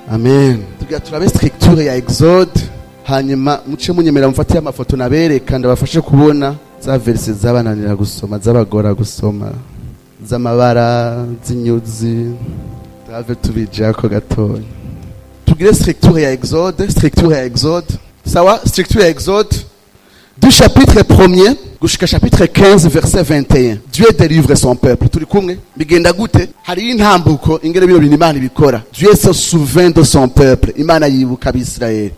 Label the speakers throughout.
Speaker 1: Amen. Tugira turabe structure ya Exode, hanyuma muce munyemera mufatiye amafoto nabereka ndabafashe kubona za verse zabananira gusoma, zabagora gusoma, z'amabara, z'inyuzi, tave tubijako gatoya. Tugire structure ya Exode, sawa, structure ya Exode du chapitre 1er jusqu'à chapitre 15 verset 21. Dieu délivre son peuple. Turi kumwe bigenda gute? Hari intambuko ingere bino bintu Imana ibikora. Dieu se souvient de son peuple. Imana yibuka Abisirayeli.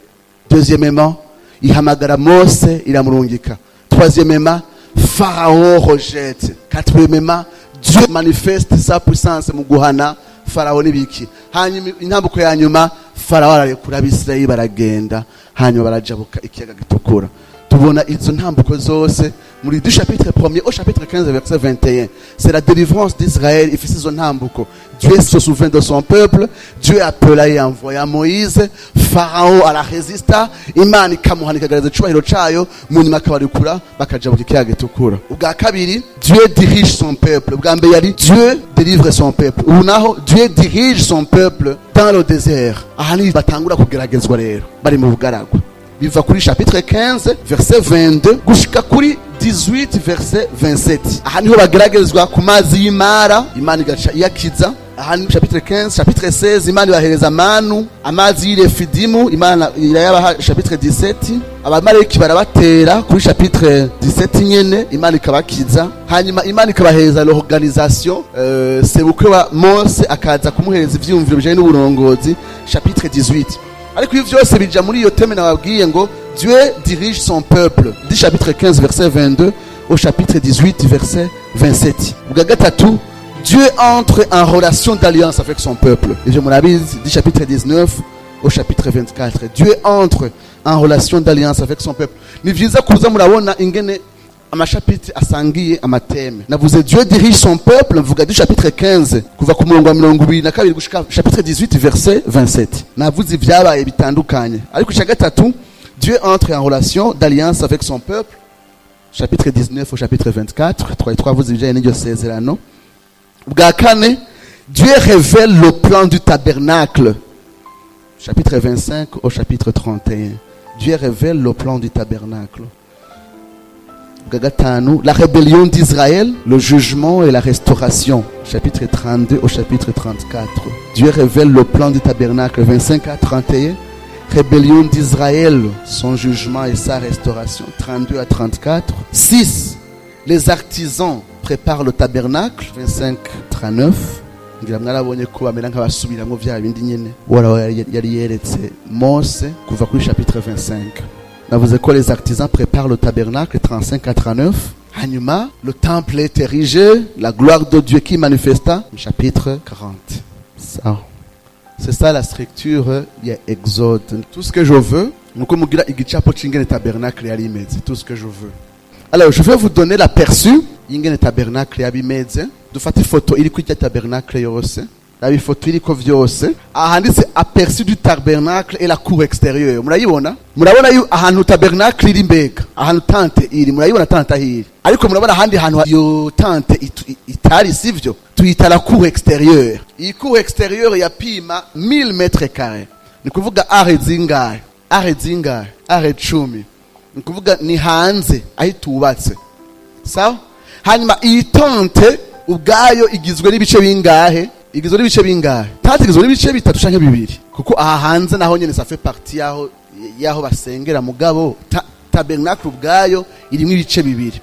Speaker 1: Deuxièmement, ihamagara Mose iramurungika. Troisièmement, Pharaon rejette. Quatrièmement, Dieu manifeste sa puissance mu guhana Pharaon n'ibiki. Hanyuma intambuko ya nyuma Pharaon arekura Abisirayeli baragenda, hanyuma barajabuka ikiyaga gitukura. Tubona izo ntambuko zose muri du chapitre 1er au chapitre 15 verset 21. C'est la délivrance d'Israël. Il fait izo ntambuko. Dieu se souvient de son peuple. Dieu appela et envoya Moïse. Pharaon ala resista. Imana ikamuhana ikagaragaza icubahiro cayo, munyuma akabarikura bakajabuka ikiyaga gitukura. Ubwa kabiri, Dieu dirige son peuple. Ubwa mbere yari Dieu délivre son peuple. Ubu naho Dieu dirige son peuple dans le désert. Aha ni batangura kugeragezwa rero bari mu bugaragwa. Biva kuri chapitre 15 verset 22 gushika kuri 18 verset 27. Aha niho bageragezwa ku mazi y'imara, Imana igaca iyakiza. Aha ni chapitre 15, chapitre 16 Imana ibahereza manu, amazi y'Irefidimu, Imana irayabaha chapitre 17. Abamareki barabatera kuri chapitre 17 nyene, Imana ikabakiza. Hanyuma Imana ikabahereza l'organisation, sebukwe wa Mose akaza kumuhereza ivyumviro bijanye n'uburongozi, chapitre 18. Ariko ibi vyose bija muri iyo teme nababwiye ngo Dieu dirige son peuple, du chapitre 15 verset 22 au chapitre 18 verset 27. Ubwa gatatu, Dieu entre en relation d'alliance avec son peuple. Et je me l'avais dit, du chapitre 19 au chapitre 24. Dieu entre en relation d'alliance avec son peuple. Ni vyiza kuza murabona ingene amashapitri asangiye amateme. Navuze Dieu dirige son peuple, mvuga du chapitre 15 kuva ku murongo wa 22 gushika chapitre 18 verset 27. Navuze ivyabaye bitandukanye. Ariko cya gatatu, Dieu entre en relation d'alliance avec son peuple. Chapitre 19 au chapitre 24. Twavuze ibijanye n'iryo sezerano. Ubwa kane, Dieu révèle le plan du tabernacle. Chapitre 25 au chapitre 31. Dieu révèle le plan du tabernacle. La rébellion d'Israël, le jugement et la restauration. Chapitre 32 au chapitre 34. Dieu révèle le plan du tabernacle. 25 à 31. Rébellion d'Israël, son jugement et sa restauration. 32 à 34. 6. Les artisans préparent le tabernacle. 25 à 39. Ngira mwarabonye ko bamera nk'abasubiramwo vya bindi nyene yari yeretse Mose kuva kuri chapitre 25. Navuze ko les artisans préparent le tabernacle 35 à 39. Hanyuma, le temple est érigé, la gloire de Dieu qui manifesta, chapitre 40. Ça. C'est ça la structure, il y a Exode. Tout ce que je veux, tabernacle c'est tout ce que je veux. Alors, je vais vous donner l'aperçu, ingene tabernacle yabimeze. Dufate photo iri kuri tabernacle yose. La photo iriko vyose. Ahanditse aperçu du tabernacle et la cour extérieure. Murayibona? Murabona yu ahantu tabernacle iri mbega. Ahantu tante iri. Murayibona tante hiri. Ariko murabona handi hantu yo tante itari sivyo. Tuyita la cour extérieure. Iyi cour extérieure yapima 1000 mètres carrés. Ni kuvuga are zingahe? Are 10. Ni kuvuga ni hanze aho tubatse. Sawa? Hanyuma iyi tante ubwayo igizwe n'ibice bingahe? Igizwe n'ibice bingahe? Tante igizwe n'ibice bitatu canke bibiri. Kuko aha hanze naho nyene ça fait partie yaho basengera mugabo tabernacle ubwayo irimwe ibice bibiri.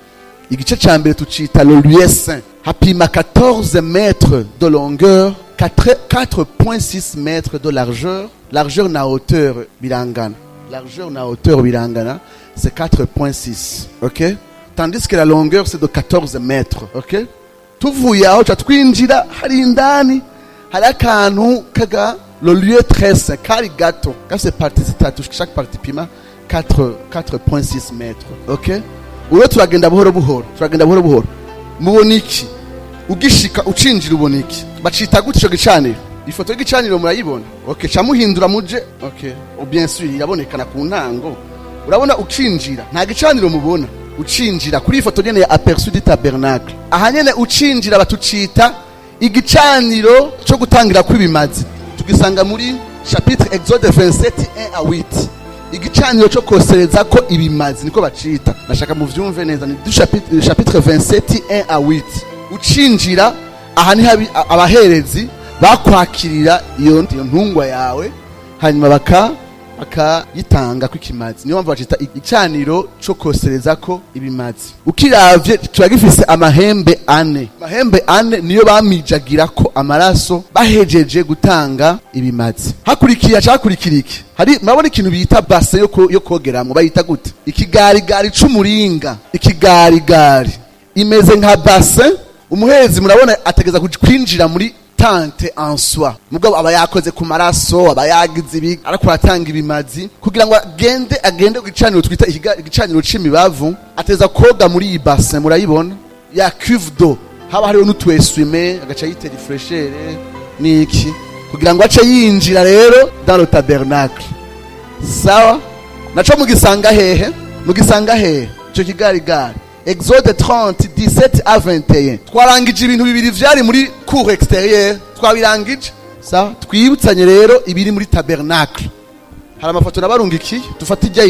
Speaker 1: Igice ca mbere tucita le lieu saint. Hapima 14 mètres de longueur, 4.6 mètres de largeur. Largeur na hauteur birangana. Largeur na hauteur birangana, c'est 4.6. OK? Tandis que la longueur c'est de 14 mètres. OK? Tuvuye aho twinjira hari indani hari akantu kaga le lieu très saint kari gato kase partie zitatu chaque partie pima 4.6 mètres. OK? Uwo turagenda buhoro buhoro muboniki ugishika ucinjira uboniki bacita gute cyo gicaniro ifoto y'igicaniro murayibona. OK, camuhindura muje. OK, bien sûr irabonekana ku ntango. Urabona ucinjira nta gicaniro mubona. Ucinjira kuri ifoto nyene ya aperçu du tabernacle. Aha nyene ucinjira batucita igicaniro cyo gutangira kwibimazi. Tugisanga muri chapitre Exode 27 1-8. Igicaniro cyo kosereza ko ibimazi niko bacita. Nashaka mu vyumve neza ni du chapitre 27 1-8. Ucinjira aha ni abaherezi bakwakirira iyo ntungwa yawe hanyuma bakayitanga kw'ikimazi. Niyo mpamvu bacita igicaniro cyo kosereza ko ibimazi. Ukiravye kiba gifise amahembe ane. Amahembe ane niyo bamijagira ko amaraso bahejeje gutanga ibimazi. Hakurikiriki hari murabona ikintu bita base yo kogeramwo bayita gute? Ikigarigari c'umuringa. Ikigarigari imeze nka base. Umuherezi murabona ategeza kwinjira muri tante en soi. Mugabo aba yakoze ku maraso, aba yagize ibi ariko atanga ibimazi kugira ngo agende gicaniro twita igicaniro c'imibavu, ateza koga muri iyi bassin murayibona ya cuve d'eau. Haba hariho n'utweswime agaca yitera ifreshere niki kugira ngo ace yinjira rero dans le tabernacle. Sawa? Naco mugisanga hehe? Ico kigarigari Exode 30 17-21. Twarangije ibintu bibiri vyari muri cour extérieure, twabirangije. Sawa? Twibutsanye rero ibiri muri tabernacle. Hari amafoto nabarungikiye, dufata ijya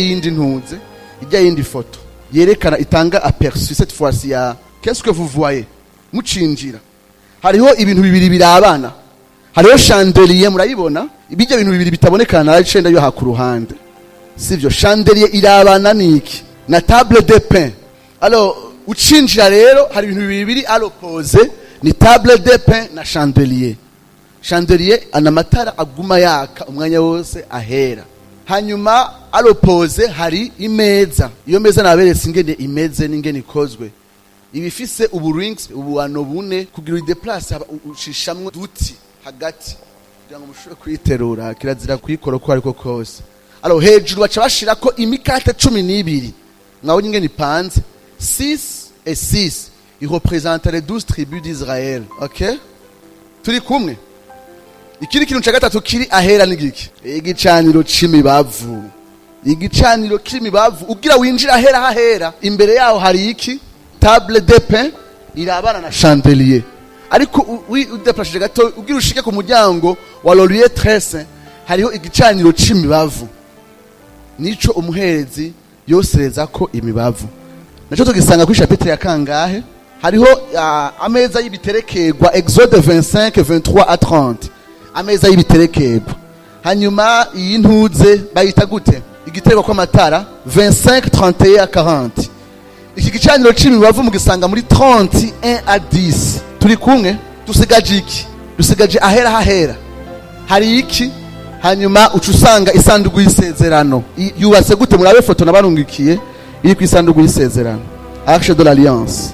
Speaker 1: yindi foto yerekana itanga aperçu cette fois-ci ya qu'est-ce que vous voyez? Mucinjira hariho ibintu bibiri birabana. Hariho chandelier murayibona, ibijya bintu bibiri bitabonekana ari cenda yo hakuruhande. Sivyo, chandelier irabana niki na table de pain. Alors ucinjira rero hari ibintu bibiri à l'opposé, ni table de pain na chandelier. Chandelier ana matara aguma yaka umwanya wose ahera. Hanyuma à l'opposé hari imeza. Iyo meza naberetse ingene imeze n'ingene ikozwe. Ibifise uburings ubuano bune kugira ideplace ushishamwe duti hagati kugira ngo mushobore kwiterura kirazira kwikora ko ariko kose. Alors hejuru baca bashirako imikate 12. Ngaho ingene ipanze 6 et 6. Il représente les 12 tribus d'Israël. OK? Turi kumwe. Ikiri kintu ca gatatu kiri ahera n'igiki? Igicaniro c'imibavu. Igicaniro c'imibavu ugira winjira ahera imbere yaho hari iki? Table de pain irabana na chandelier. Ariko udeplashije gato ugira ushike ku muryango wa Lolier 13 hariho igicaniro c'imibavu. Nico umuherezi yosereza ko imibavu. Naco tugisanga ku chapitre ya kangahe? Hariho ameza y'ibiterekegwa Exode 25 23-30. Ameza y'ibiterekegwa. Hanyuma iyi ntuze bayita gute? Igitereko kwa matara 25 31-40. Iki gicaniro c'imibavu mugisanga muri 31-10. Turi kumwe dusigaje iki? Dusigaje ahera. Hari iki? Hanyuma ucusanga isanduku y'isezerano. Yubatse gute murabe foto nabarungikiye iri ku isanduku y'isezerano. Arche de l'Alliance.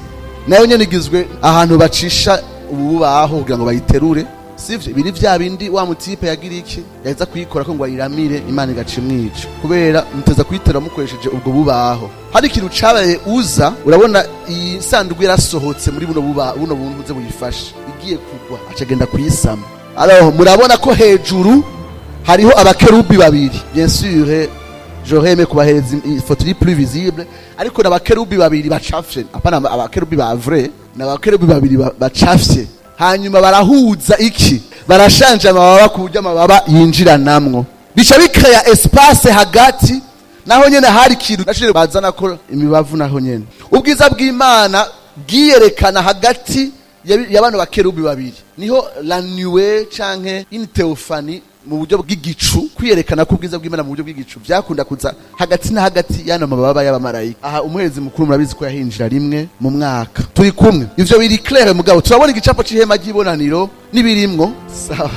Speaker 1: Nayo nyene igizwe ahantu bacisha ububaho kugira ngo bayiterure. Sivyo biri vya bindi wa mutipe yagira iki yaza kuyikora ko ngo ayiramire Imana igaca imwica kubera muteza kuyitera mukoresheje ubwo bubaho. Hari ikintu cabaye uza urabona iyi sanduku yarasohotse muri buno buntu buze buyifashe igiye kugwa acagenda kuyisama. Alors murabona ko hejuru hariho abakerubi babiri. Bien sûr j'aurais aimé kubahereza ifoto iri plus visible ariko n'abakerubi babiri bacafye. Apana abakerubi ba vrai, n'abakerubi babiri bacafye. Hanyuma barahuza iki? Barashanje amababa ku buryo amababa yinjira namwo. Bica bikaya espace hagati naho nyene hari ikintu nashire bazana ko imibavu naho nyene. Ubwiza bw'Imana bwiyerekana hagati y'abantu bakerubi babiri. Niho la nuée canke une théophanie mu buryo bw'igicu kwiyerekana ko ubwiza bw'Imana mu buryo bw'igicu byakunda kuza hagati na hagati y'ano mababa y'abamarayika. Aha umuherezi mukuru murabizi ko yahinjira rimwe mu mwaka. Turi kumwe ivyo biri clair mugabo turabona igicapo c'ihema ry'ibonaniro nibirimwo. Sawa.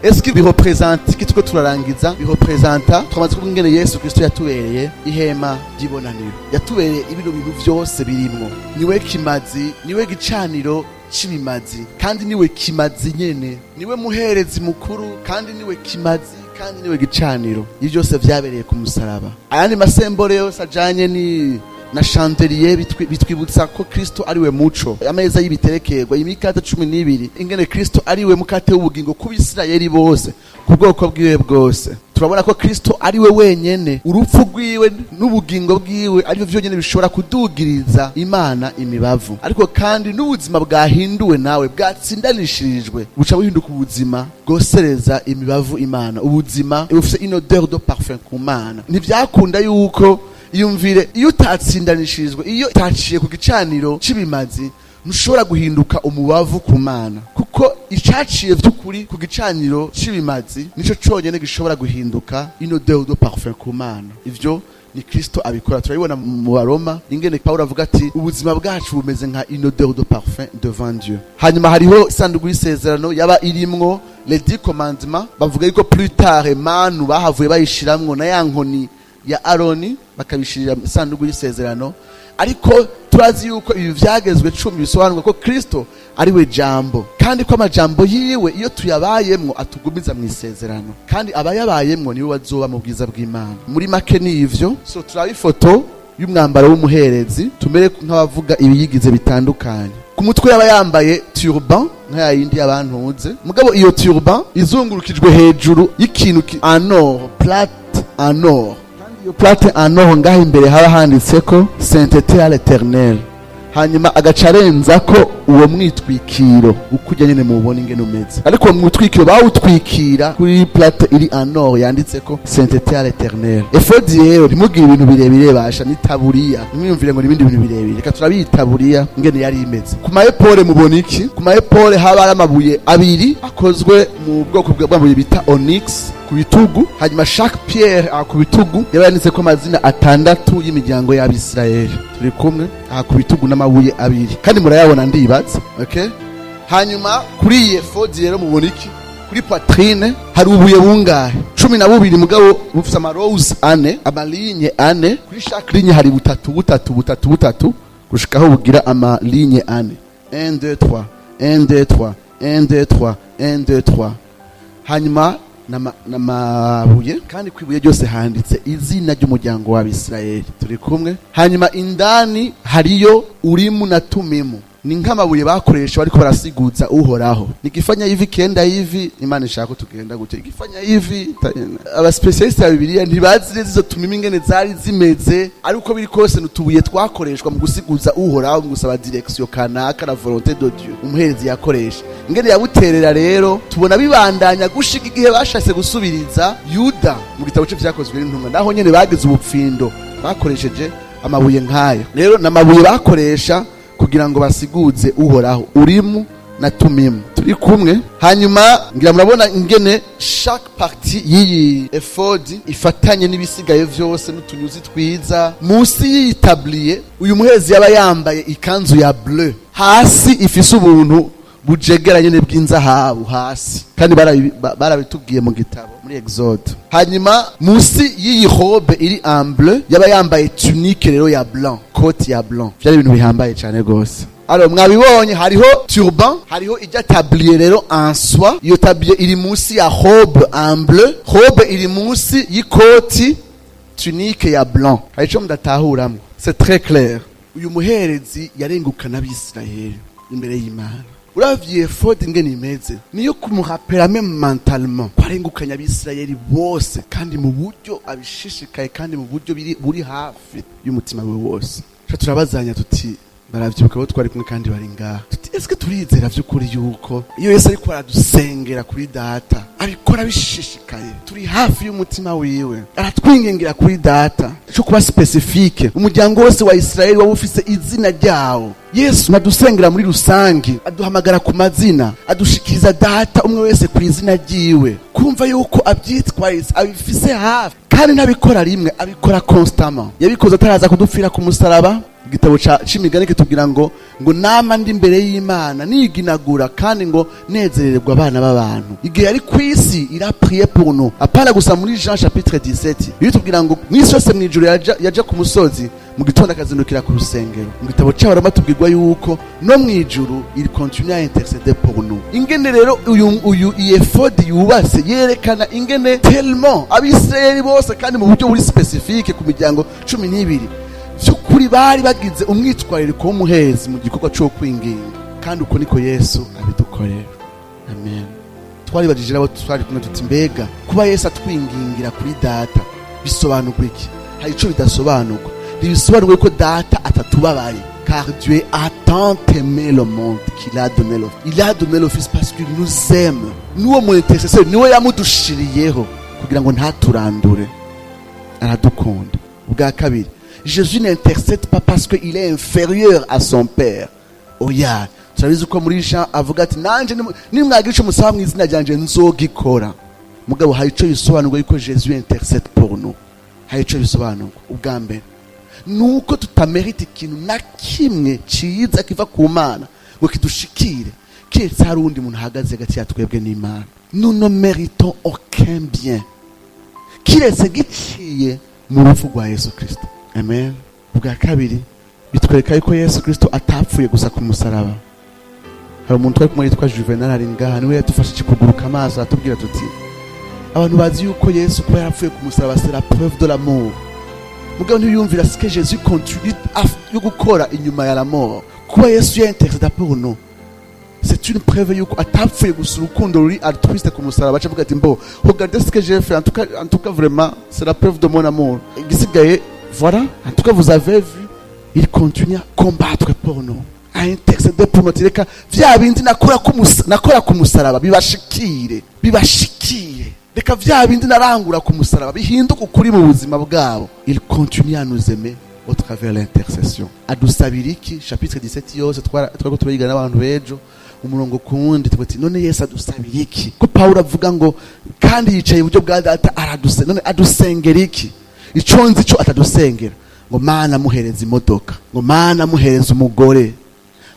Speaker 1: Est-ce que birepresente kitiko turarangiza birepresenta twamaze kubwira Yesu Kristo yatubereye ihema ry'ibonaniro. Yatubereye ibintu byose birimwo. Niwe kimazi, niwe gicaniro c'imimazi kandi niwe kimazi nyene, niwe muherezi mukuru kandi niwe kimazi kandi niwe gicaniro. Ibyo byose vyabereye ku musaraba. Ayandi masembore yose ajanye ni na chandelier bitwibutsa ko Kristo ariwe muco. Ameza y'ibiterekegwa imikate 12 ingene Kristo ariwe mukate w'ubugingo ku Bisirayeli bose ku bwoko bwiwe bwose. turabona ko Kristo ari we wenyene urupfu rwiwe n'ubugingo bwiwe arivyo vyonyene bishobora kudugiriza Imana imibavu, ariko kandi n'ubuzima bwahinduwe nawe bwatsindanishirijwe buca buhinduka ubuzima bwosereza imibavu Imana, ubuzima bufise une odeur de parfum ku Mana. Ntivyakunda yuko iyumvire iyo utatsindanishirijwe, iyo utaciye ku gicaniro c'ibimazi ntushobora guhinduka umubavu ku Mana, kuko icaciye vy'ukuri ku gicaniro c'ibimazi nico conyene gishobora guhinduka une odeur de parfum ku Mana. Ivyo ni Kristo abikora. Turabibona mu Baroma ingene Paulo avuga ati ubuzima bwacu bumeze nka une odeur de parfum devant Dieu. Hanyuma hariho isanduku y'isezerano yaba irimwo les 10 commandements, bavuga yuko plus tard manu bahavuye bayishiramwo na ya nkoni ya Aroni bakabishirira isanduku y'isezerano, ariko turazi yuko ibi vyagezwe 10 bisobanurwa ko Kristo ari we jambo, kandi ko amajambo yiwe iyo tuyabayemwo atugumiza mu isezerano, kandi abayabayemwo niwe bazoba mu bwiza bw'Imana. Muri make ni ivyo. So turaba ifoto y'umwambaro w'umuherezi tumere nk'abavuga ibiyigize bitandukanye. Ku mutwe yaba yambaye turban nka yindi y'abantuze, mugabo iyo turban izungurukijwe hejuru y'ikintu en or, plate en or. Iyo plate en or ngaho imbere haba handitseko sainteté à l'Éternel, hanyuma agacarenza ko uwo mwitwikiro ukujya nyene mubona ingene umeze, ariko uwo mwitwikiro bawutwikira kuri plate iri en or yanditseko sainteté à l'Éternel. Efodi rero ntimugire ibintu birebire basha n'itaburiya, mwiyumvire ngo n'ibindi bintu birebire, reka turabitaburiya ingene yari imeze. Ku maepole mubona iki? Ku maepole haba ari amabuye abiri akozwe mu bwoko bw'amabuye bita onyx ku bitugu, hanyuma chaque pierre ku bitugu yaba yanditseko amazina 6 y'imiryango y'Abisirayeli. Turi kumwe ku bitugu n'amabuye abiri, kandi murayabona ndibatse. Okay, hanyuma kuri iyi efodi rero mubona iki? Kuri poitrine hari ubuye bungahe? 12, mugabo bufise amarose ane, amalinye ane. Kuri chaque ligne hari butatu gushikaho bugira amalinye ane. 1 2 3 1 2 3 1 2 3 1 2 3. Hanyuma namabuye, kandi kwibuye ryose handitse izina ry'umuryango w'Abisirayeli. Turi kumwe. Hanyuma indani hariyo Urimu na Tumimu, ni nk'amabuye bakoresha bariko barasiguza Uhoraho. Nikifanya hivi kenda hivi, Imana ishaka tugenda gute, ikifanya hivi. Aba specialist ya Bibiliya ntibazi neza izo Tumimu ingene zari zimeze, ariko biri kose nutubuye twakoreshwa mu gusiguza Uhoraho, mu gusaba direction kanaka na volonté de Dieu umuherezi yakoresha. Ingene yabuterera rero tubona bibandanya gushika igihe bashase gusubiriza Yuda mu gitabo cyo vyakozwe n'intumwa, naho nyene bagize ubupfindo bakoresheje amabuye nk'ayo. Rero namabuye bakoresha kugira ngo basiguze Uhoraho, Urimu na Tumimu. Turi kumwe. Hanyuma ngira murabona ingene chaque partie y'iyi efodi ifatanye n'ibisigaye vyose n'utunyuzi twiza. Musi y'itablier uyu muhezi yaba yambaye ikanzu ya bleu, hasi ifise ubuntu bujegeranye n'bw'inzahabu hasi, kandi barabitubwiye mu gitabo muri Exode. Hanyuma musi y'iyi robe iri en bleu yaba yambaye tunique rero ya blanc, cote ya blanc. Vyari ibintu bihambaye cyane gose. Alors mwabibonye hariho turban, hariho ijya tablier rero en soie. Iyo tablier iri musi ya robe en bleu, robe iri musi y'ikoti tunique ya blanc. Harico mudatahuramwe. C'est très clair. Uyu muherezi yarengukana Abisirayeli imbere y'Imana. Uravye efodi ingene imeze niyo kumurapera même mentalement kwarengukanya Abisirayeli bose, kandi mu buryo abishishikaye, kandi mu buryo buri hafi y'umutima we wose. Turabazanya tuti baravyibuka bo twari kumwe kandi bari ngaha, tuti eske turizera vy'ukuri yuko iyo Yesu ariko aradusengera kuri Data abikora bishishikaye, turi hafi y'umutima wiwe, aratwingengera kuri Data cyo kuba specifique. Umuryango wose wa Israeli waba ufise izina ryawo. Yesu nadusengera muri rusangi, aduhamagara ku mazina, adushikiriza Data umwe wese ku izina ryiwe, kumva yuko abyitwariza abifise hafi, kandi ntabikora rimwe, abikora constamment. Yabikoze ataraza kudupfira ku musaraba. Igitabo c'imigani kitubwira ngo nama ndi imbere y'Imana niginagura, kandi ngo nezererwa abana b'abantu. Igihe yari kwisi ira prier pour nous, apana gusa muri Jean chapitre 17 bitubwira ngo mwisi yose mwijuru yaje ku musozi, mu gitondo akazindukira ku rusengero. Mu gitabo c'Abaroma tubwirwa yuko no mwijuru il continue à intercéder pour nous. Ingene rero uyu efodi yubase yerekana ingene tellement Abisirayeli bose, kandi mu buryo buri specifique ku miryango 12 vy'ukuri bari bagize umwitwarariko w'umuhezi mu gikorwa cyo kwinginga, kandi uko niko Yesu abidukorera. Amen. twaribajije nabo twari kumwe tuti mbega kuba Yesu atwingingira kuri data bisobanurwa iki? Hari ico bidasobanurwa. Bisobanurwa ko data atatubabaye, car Dieu a tant aimé le monde qu'il a donné le Fils. Il a donné le Fils parce qu'il nous aime. Nuwo mu intercesseur niwe yamudushiriyeho kugira ngo ntaturandure, aradukunda. Ubwa kabiri, Jésus n'intercède pas parce qu'il est inférieur à son Père. Oya, turabizi ko muri Jean avuga ati nanje nimwagira ico musaba mu izina ryanje nzogikora. Mugabo hari ico bisobanurwa yuko Jésus intercède pour nous. Hari ico bisobanurwa. Ubwa mbere nuko tutamerita ikintu na kimwe ciza kiva ku Mana ngo kidushikire, kiretse hari undi muntu ahagaze hagati ya twebwe n'Imana. Nous ne méritons aucun bien kiretse giciye mu rupfu rwa Yesu Kristo. Amen. Ubwa kabiri bitwereka yuko Yesu Kristo atapfuye gusa ku musaraba. Hari umuntu twari kumwe yitwa Juvenal ari ngaha, niwe yatufashije kuguruka amaso atubwira tuti abantu bazi yuko Yesu kuba yarapfuye ku musaraba c'est la preuve de l'amour. Mugabo ntiyumvira ce que Jésus continue yo gukora inyuma ya la mort. Kuba Yesu intercède pour nous, c'est une preuve yuko atapfuye gusa urukundo ruri altruiste ku musaraba. Acavuga ati mbo regardez ce que j'ai fait, en tout cas vraiment c'est la preuve de mon amour. Igisigaye voilà, en tout cas vous avez vu, il continue à combattre pour nous, à intercéder pour nous. Reka vya bindi nakora ku musaraba bibashikire. Reka vya bindi narangura ku musaraba bihinduka ukuri mu buzima bwabo. Il continue à nous aimer au travers l'intercession. Adusabiriki chapitre 17 yose twako tubiga n'abantu bejo umurongo kundi tuti none Yesu adusabiriki ko Paulo avuga ngo kandi yicaye iburyo bwa data none adusengera iki? Ico nzi cyo atadusengera ngo Mana muhereza imodoka, ngo Mana muhereza umugore,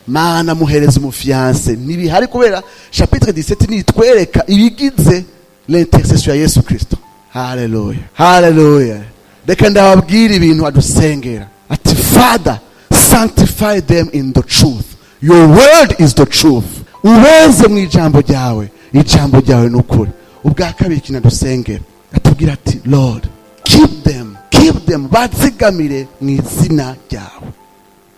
Speaker 1: Mana muhereza umufiance. Nibihari kubera chapitre 17 nitwereka ibigize l'intercession ya Yesu Kristo. Hallelujah, hallelujah. Reka ndababwira ibintu adusengera ati Father sanctify them in the truth, your word is the truth. Ubeze mu ijambo ryawe n'ukuri. Ubwa kabiri kinadusengera atubwira ati Lord keep them bazigamire mu izina ryawe.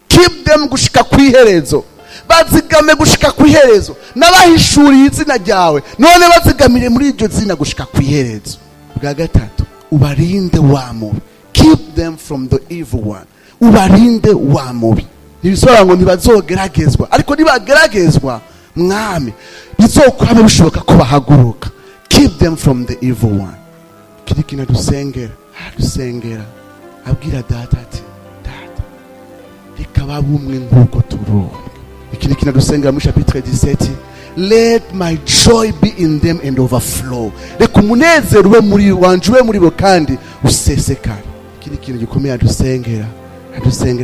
Speaker 1: Keep them gushika kwiherezo, bazigame gushika kwiherezo. Nabahishuriye izina ryawe none bazigamire muri iryo zina gushika kwiherezo. Bwa gatatu ubarinde wa mubi, keep them from the evil one. Ubarinde wa mubi. Nibisobanura ngo ntibazogeragezwa, ariko nibageragezwa mwami bizokwame bishoboka ko bahaguruka. Keep them from the evil one. Kiri kinadusengera abwira data ati data reka babumwe nk'uko turumwe. Ikindi kinadusengera mu chapitre 17, let my joy be in them and overflow. Reka umunezero ube muri wanje, ube muri bo kandi usesekare. Ikindi kintu gikomeye adusengera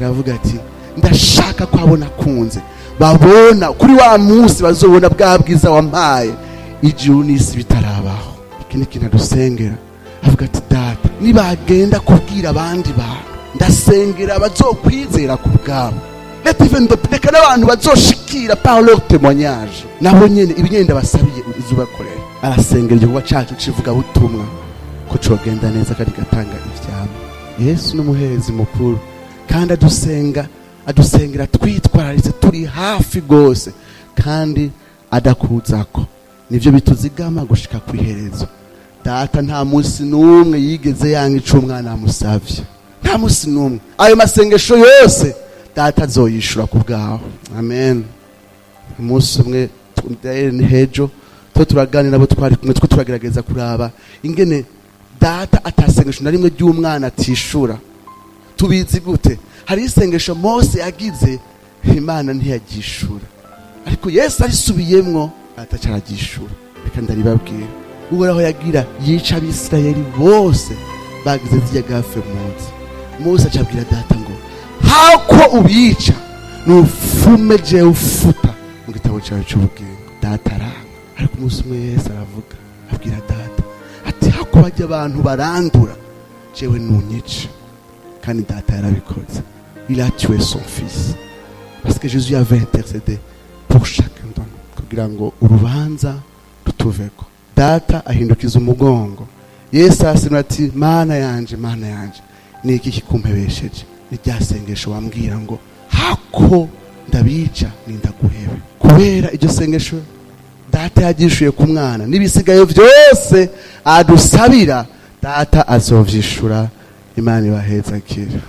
Speaker 1: avuga ati ndashaka ko abona kunze babona kuri wa munsi bazobona bwa bwiza wampaye ijuru n'isi bitarabaho. Ikindi kintu adusengera avuga ati data nibagenda kubwira abandi bantu ndasengera bazokwizera ku bwabo. Let even reka n'abantu bazoshikira par leur témoignage nabo nyene ibinyenda basabiye izubakorera. Arasengera igikorwa cyacu kivuga butumwa ko cogenda neza kandi gatanga ivyama. Yesu n'umuherezi mukuru kandi adusengera twitwararitse turi hafi gose kandi adakuzako. Nivyo bituzigama gushika kwiherezo. Data nta munsi n'umwe yigeze yanga ico umwana amusavye, nta munsi n'umwe. Ayo masengesho yose data azoyishura ku bwaho. Amen. Umunsi umwe hejo turaganira nabo twari kumwe turagerageza kuraba ingene data atasengesho na rimwe ry'umwana atishura. Tubizi gute? Hari isengesho Mose yagize Imana ntiyagishura, ariko Yesu arisubiyemwo data caragishura. Reka ndaribabwira uhoraho yagira yica abisirayeli bose bagize zirya gafe Mose acabwira data ngo hako ubica nufume je ufuta mu gitabo cyawe cy'ubugingo. Data aranga, ariko umunsi umwe Yesu aravuga abwira data ati hako bajya abantu barandura jewe nunyica. Kandi data yarabikoze. Il a tué son fils parce que Jésus avait intercédé pour chacun d'entre nous kugira ngo urubanza rutuveko. Data ahindukiza umugongo. Yesu asinura ati mana yanje ni iki kikumpebesheje? Ni ryasengesho wambwira ngo hako ndabica nindaguhebe. Kubera iryo sengesho data yagishuye ku mwana n'ibisigaye byose adusabira data azovyishura. Imana ibahezagire.